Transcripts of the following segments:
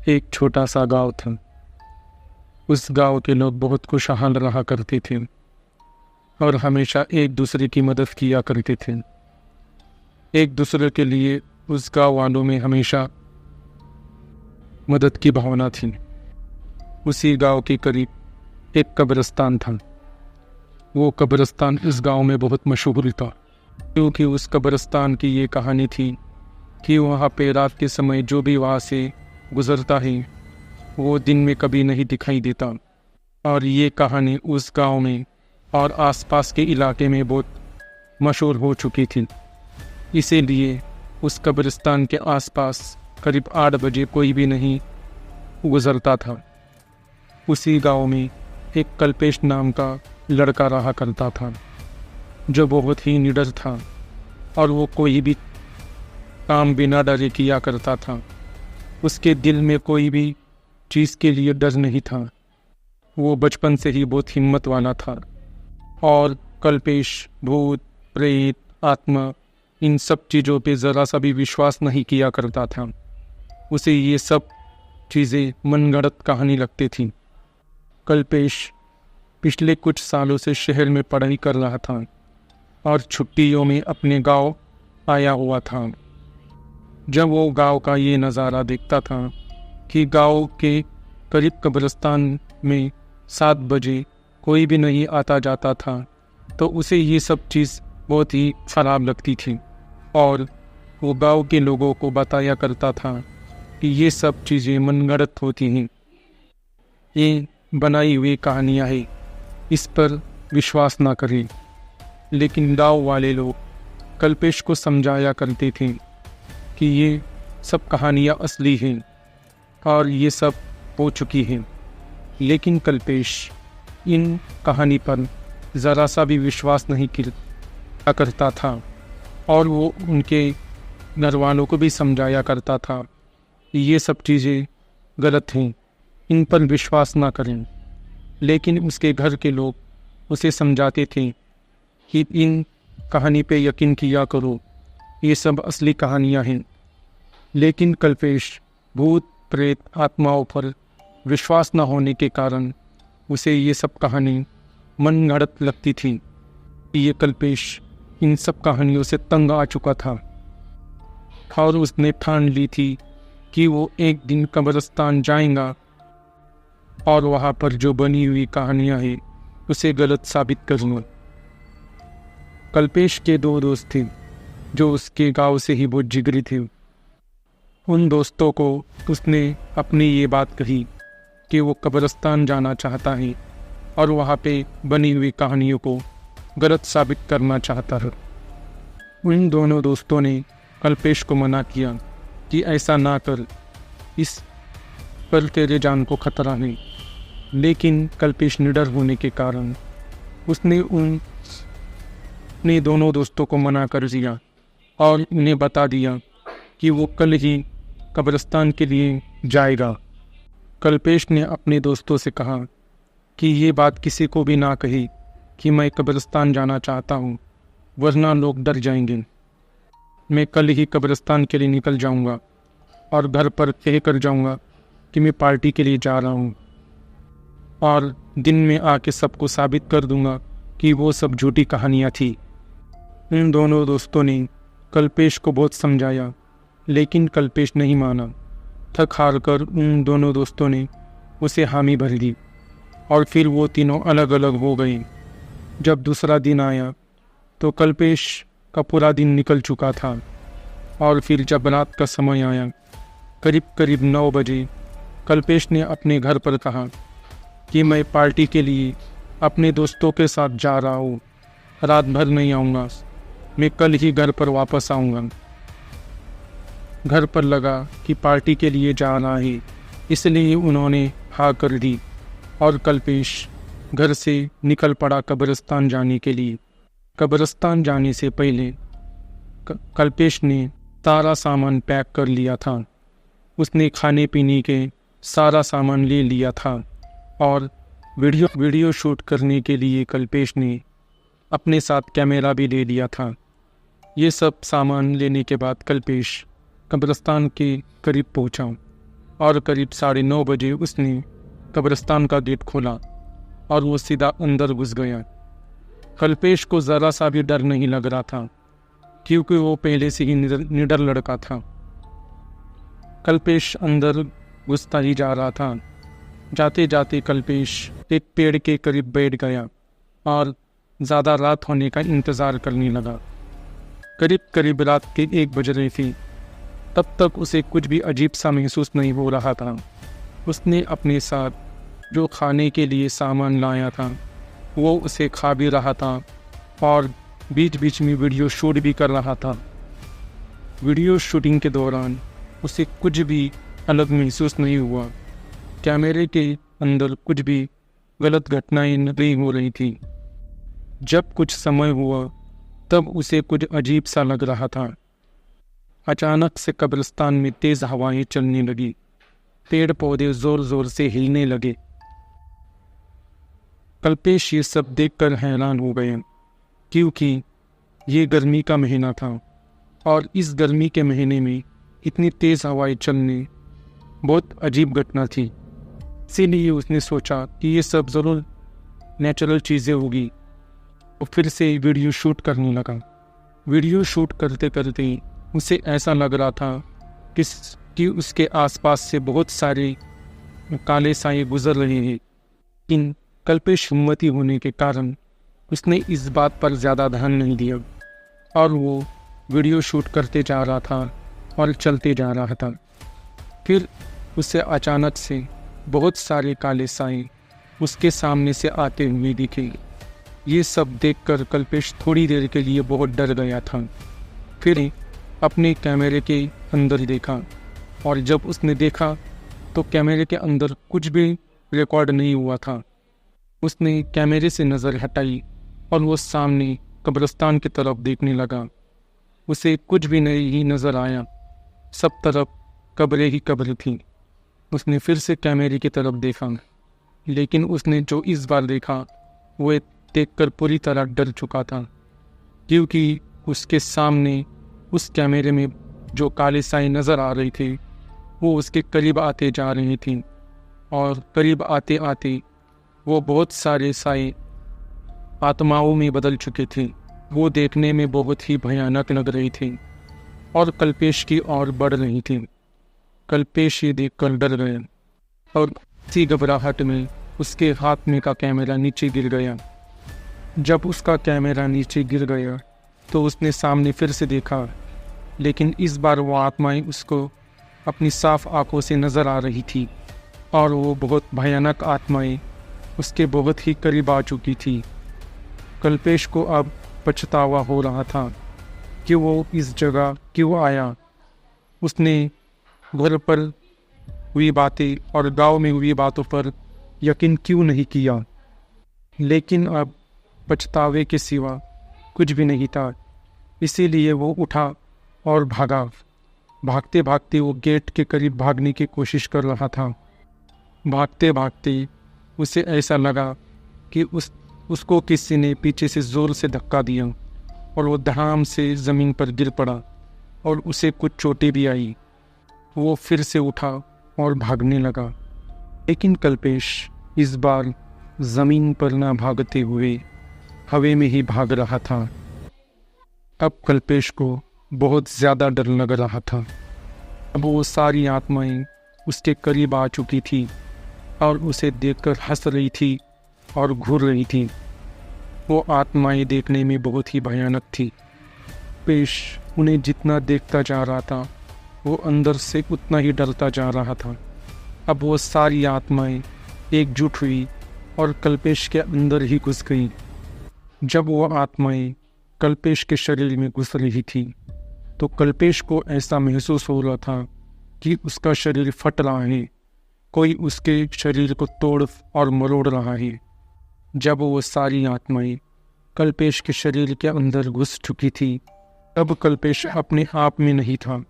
एक छोटा सा गांव था। उस गांव के लोग बहुत खुशहाल रहा करते थे और हमेशा एक दूसरे की मदद किया करते थे। एक दूसरे के लिए उस गांव वालों में हमेशा मदद की भावना थी। उसी गांव के करीब एक कब्रिस्तान था। वो कब्रिस्तान इस गांव में बहुत मशहूर था, क्योंकि उस कब्रिस्तान की ये कहानी थी कि वहाँ पे रात के समय जो भी वहाँ से गुज़रता है वो दिन में कभी नहीं दिखाई देता। और ये कहानी उस गांव में और आसपास के इलाके में बहुत मशहूर हो चुकी थी। इसीलिए उस कब्रिस्तान के आसपास करीब 8 बजे कोई भी नहीं गुज़रता था। उसी गांव में एक कल्पेश नाम का लड़का रहा करता था, जो बहुत ही निडर था और वो कोई भी काम बिना डरे किया करता था। उसके दिल में कोई भी चीज़ के लिए डर नहीं था। वो बचपन से ही बहुत हिम्मत वाला था और कल्पेश भूत, प्रेत, आत्मा इन सब चीज़ों पे ज़रा सा भी विश्वास नहीं किया करता था। उसे ये सब चीज़ें मनगढ़ंत कहानी लगती थीं। कल्पेश पिछले कुछ सालों से शहर में पढ़ाई कर रहा था और छुट्टियों में अपने गांव आया हुआ था। जब वो गांव का ये नज़ारा देखता था कि गांव के करीब कब्रिस्तान में 7 बजे कोई भी नहीं आता जाता था, तो उसे ये सब चीज़ बहुत ही ख़राब लगती थी और वो गांव के लोगों को बताया करता था कि ये सब चीज़ें मनगढ़ंत होती हैं, ये बनाई हुई कहानियाँ हैं, इस पर विश्वास ना करें। लेकिन गांव वाले लोग कल्पेश को समझाया करते थे कि ये सब कहानियाँ असली हैं और ये सब हो चुकी हैं। लेकिन कल्पेश इन कहानी पर ज़रा सा भी विश्वास नहीं किया करता था और वो उनके घर वालों को भी समझाया करता था कि ये सब चीज़ें गलत हैं, इन पर विश्वास ना करें। लेकिन उसके घर के लोग उसे समझाते थे कि इन कहानी पे यकीन किया करो, ये सब असली कहानियाँ हैं। लेकिन कल्पेश भूत, प्रेत, आत्माओं पर विश्वास न होने के कारण उसे ये सब कहानी मनगढ़ंत लगती थी। ये कल्पेश इन सब कहानियों से तंग आ चुका था और उसने ठान ली थी कि वो एक दिन कब्रिस्तान जाएगा और वहाँ पर जो बनी हुई कहानियाँ हैं उसे गलत साबित करूँगा। कल्पेश के 2 दोस्त थे जो उसके गांव से ही बहुत जिगरी थे। उन दोस्तों को उसने अपनी ये बात कही कि वो कब्रिस्तान जाना चाहता है और वहाँ पे बनी हुई कहानियों को गलत साबित करना चाहता है। उन दोनों दोस्तों ने कल्पेश को मना किया कि ऐसा ना कर, इस पर तेरे जान को खतरा है। लेकिन कल्पेश निडर होने के कारण उसने अपने दोनों दोस्तों को मना कर दिया और उन्हें बता दिया कि वो कल ही कब्रिस्तान के लिए जाएगा। कल्पेश ने अपने दोस्तों से कहा कि ये बात किसी को भी ना कही कि मैं कब्रिस्तान जाना चाहता हूँ, वरना लोग डर जाएंगे। मैं कल ही कब्रिस्तान के लिए निकल जाऊँगा और घर पर कह कर जाऊँगा कि मैं पार्टी के लिए जा रहा हूँ और दिन में आके सबको साबित कर दूँगा कि वो सब झूठी कहानियाँ थी। इन दोनों दोस्तों ने कल्पेश को बहुत समझाया, लेकिन कल्पेश नहीं माना। थक हार कर उन दोनों दोस्तों ने उसे हामी भर दी और फिर वो तीनों अलग अलग हो गए। जब दूसरा दिन आया तो कल्पेश का पूरा दिन निकल चुका था और फिर जब रात का समय आया करीब 9 बजे कल्पेश ने अपने घर पर कहा कि मैं पार्टी के लिए अपने दोस्तों के साथ जा रहा हूँ, रात भर नहीं आऊँगा, मैं कल ही घर पर वापस आऊँगा। घर पर लगा कि पार्टी के लिए जाना है, इसलिए उन्होंने हाँ कर दी और कल्पेश घर से निकल पड़ा कब्रिस्तान जाने के लिए। कब्रिस्तान जाने से पहले कल्पेश ने सारा सामान पैक कर लिया था। उसने खाने पीने के सारा सामान ले लिया था और वीडियो शूट करने के लिए कल्पेश ने अपने साथ कैमरा भी ले लिया था। ये सब सामान लेने के बाद कल्पेश कब्रिस्तान के करीब पहुंचा। और करीब 9:30 बजे उसने कब्रिस्तान का गेट खोला और वो सीधा अंदर घुस गया। कल्पेश को ज़रा सा भी डर नहीं लग रहा था, क्योंकि वो पहले से ही निडर लड़का था। कल्पेश अंदर घुसता ही जा रहा था। जाते जाते कल्पेश एक पेड़ के करीब बैठ गया और ज़्यादा रात होने का इंतज़ार करने लगा। करीब करीब रात के 1 बज रही थी। तब तक उसे कुछ भी अजीब सा महसूस नहीं हो रहा था। उसने अपने साथ जो खाने के लिए सामान लाया था वो उसे खा भी रहा था और बीच बीच में वीडियो शूट भी कर रहा था। वीडियो शूटिंग के दौरान उसे कुछ भी अलग महसूस नहीं हुआ। कैमरे के अंदर कुछ भी गलत घटनाएं नहीं हो रही थी। जब कुछ समय हुआ तब उसे कुछ अजीब सा लग रहा था। अचानक से कब्रिस्तान में तेज हवाएं चलने लगी। पेड़ पौधे जोर जोर से हिलने लगे। कल्पेश ये सब देखकर हैरान हो गए, क्योंकि ये गर्मी का महीना था और इस गर्मी के महीने में इतनी तेज हवाएं चलने बहुत अजीब घटना थी। इसीलिए उसने सोचा कि ये सब ज़रूर नेचुरल चीज़ें होगी। वो फिर से वीडियो शूट करने लगा। वीडियो शूट करते करते उसे ऐसा लग रहा था कि उसके आसपास से बहुत सारे काले साए गुजर रहे हैं। लेकिन कल्पेश हिम्मती होने के कारण उसने इस बात पर ज़्यादा ध्यान नहीं दिया और वो वीडियो शूट करते जा रहा था और चलते जा रहा था। फिर उसे अचानक से बहुत सारे काले साए उसके सामने से आते हुए दिखे। ये सब देखकर कल्पेश थोड़ी देर के लिए बहुत डर गया था। फिर अपने कैमरे के अंदर देखा और जब उसने देखा तो कैमरे के अंदर कुछ भी रिकॉर्ड नहीं हुआ था। उसने कैमरे से नज़र हटाई और वो सामने कब्रिस्तान की तरफ देखने लगा। उसे कुछ भी नहीं नज़र आया। सब तरफ कब्रें ही कब्रें थीं। उसने फिर से कैमरे की तरफ देखा, लेकिन उसने जो इस बार देखा वो देखकर पूरी तरह डर चुका था, क्योंकि उसके सामने उस कैमरे में जो काले साए नज़र आ रही थे वो उसके करीब आते जा रही थी और करीब आते आते वो बहुत सारे साए आत्माओं में बदल चुके थे। वो देखने में बहुत ही भयानक लग रही थी और कल्पेश की ओर बढ़ रही थी। कल्पेश ये देखकर डर गया और इसी घबराहट में उसके हाथ में का कैमरा नीचे गिर गया। जब उसका कैमरा नीचे गिर गया तो उसने सामने फिर से देखा, लेकिन इस बार वो आत्माएं उसको अपनी साफ आंखों से नज़र आ रही थी और वो बहुत भयानक आत्माएं उसके बहुत ही करीब आ चुकी थी। कल्पेश को अब पछतावा हो रहा था कि वो इस जगह क्यों आया। उसने घर पर हुई बातें और गांव में हुई बातों पर यकीन क्यों नहीं किया। लेकिन अब पछतावे के सिवा कुछ भी नहीं था। इसीलिए वो उठा और भागा। भागते भागते वो गेट के करीब भागने की कोशिश कर रहा था। भागते भागते उसे ऐसा लगा कि उसको किसी ने पीछे से ज़ोर से धक्का दिया और वो धड़ाम से ज़मीन पर गिर पड़ा और उसे कुछ चोटें भी आई। वो फिर से उठा और भागने लगा, लेकिन कल्पेश इस बार ज़मीन पर ना भागते हुए हवा में ही भाग रहा था। अब कल्पेश को बहुत ज़्यादा डर लग रहा था। अब वो सारी आत्माएं उसके करीब आ चुकी थी और उसे देखकर हंस रही थी और घूर रही थी। वो आत्माएं देखने में बहुत ही भयानक थी। पेश उन्हें जितना देखता जा रहा था वो अंदर से उतना ही डरता जा रहा था। अब वो सारी आत्माएं एकजुट हुई और कल्पेश के अंदर ही घुस गई। जब वो आत्माएं कल्पेश के शरीर में घुस रही थी तो कल्पेश को ऐसा महसूस हो रहा था कि उसका शरीर फट रहा है, कोई उसके शरीर को तोड़ और मरोड़ रहा है। जब वो सारी आत्माएं कल्पेश के शरीर के अंदर घुस चुकी थी तब कल्पेश अपने आप में नहीं था।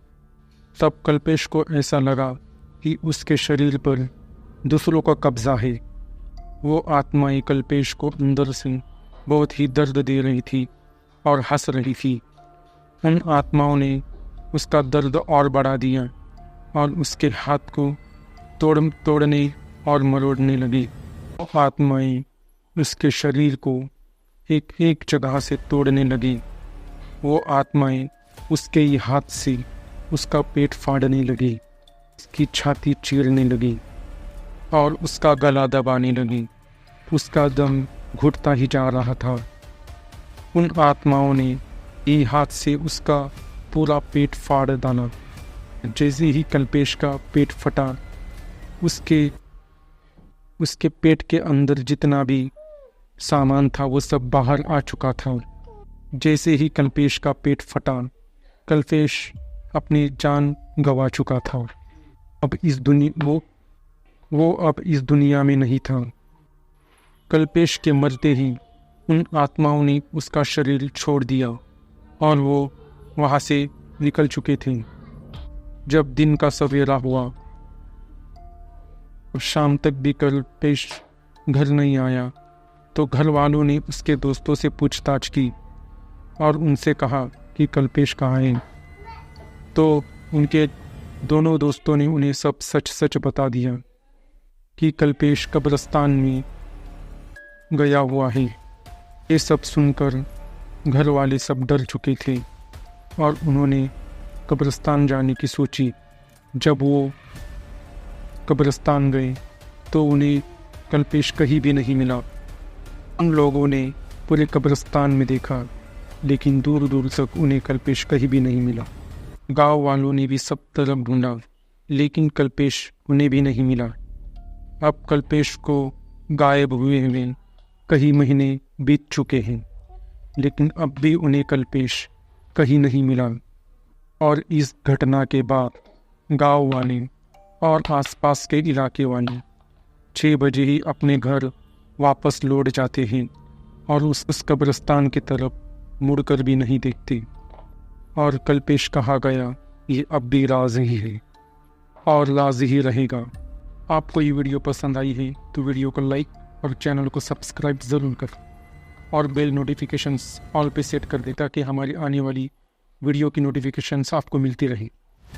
तब कल्पेश को ऐसा लगा कि उसके शरीर पर दूसरों का कब्जा है। वो आत्माएं कल्पेश को अंदर से बहुत ही दर्द दे रही थी और हंस रही थी। उन आत्माओं ने उसका दर्द और बढ़ा दिया और उसके हाथ को तोड़ने और मरोड़ने लगी। आत्माएं उसके शरीर को एक एक जगह से तोड़ने लगी। वो आत्माएं उसके ही हाथ से उसका पेट फाड़ने लगी, उसकी छाती चीरने लगी और उसका गला दबाने लगी। उसका दम घुटता ही जा रहा था। उन आत्माओं ने एक हाथ से उसका पूरा पेट फाड़ डाला। जैसे ही कल्पेश का पेट फटा, उसके पेट के अंदर जितना भी सामान था वो सब बाहर आ चुका था। जैसे ही कल्पेश का पेट फटा, कल्पेश अपनी जान गंवा चुका था। अब इस वो अब इस दुनिया में नहीं था। कल्पेश के मरते ही उन आत्माओं ने उसका शरीर छोड़ दिया और वो वहाँ से निकल चुके थे। जब दिन का सवेरा हुआ और शाम तक भी कल्पेश घर नहीं आया, तो घर वालों ने उसके दोस्तों से पूछताछ की और उनसे कहा कि कल्पेश कहाँ है। तो उनके दोनों दोस्तों ने उन्हें सब सच सच बता दिया कि कल्पेश कब्रिस्तान में गया हुआ है। ये सब सुनकर घर वाले सब डर चुके थे और उन्होंने कब्रिस्तान जाने की सोची। जब वो कब्रिस्तान गए तो उन्हें कल्पेश कहीं भी नहीं मिला। उन लोगों ने पूरे कब्रिस्तान में देखा, लेकिन दूर दूर तक उन्हें कल्पेश कहीं भी नहीं मिला। गांव वालों ने भी सब तरफ ढूंढा, लेकिन कल्पेश उन्हें भी नहीं मिला। अब कल्पेश को गायब हुए कई महीने बीत चुके हैं, लेकिन अब भी उन्हें कल्पेश कहीं नहीं मिला। और इस घटना के बाद गांव वाले और आसपास के इलाके वाले 6 बजे ही अपने घर वापस लौट जाते हैं और उस कब्रिस्तान की तरफ मुड़कर भी नहीं देखते। और कल्पेश कहाँ गया, ये अब भी राज ही है और राज ही रहेगा। आपको ये वीडियो पसंद आई है तो वीडियो को लाइक और चैनल को सब्सक्राइब ज़रूर कर और बेल नोटिफिकेशंस ऑल पे सेट कर दे, ताकि हमारी आने वाली वीडियो की नोटिफिकेशंस आपको मिलती रहे।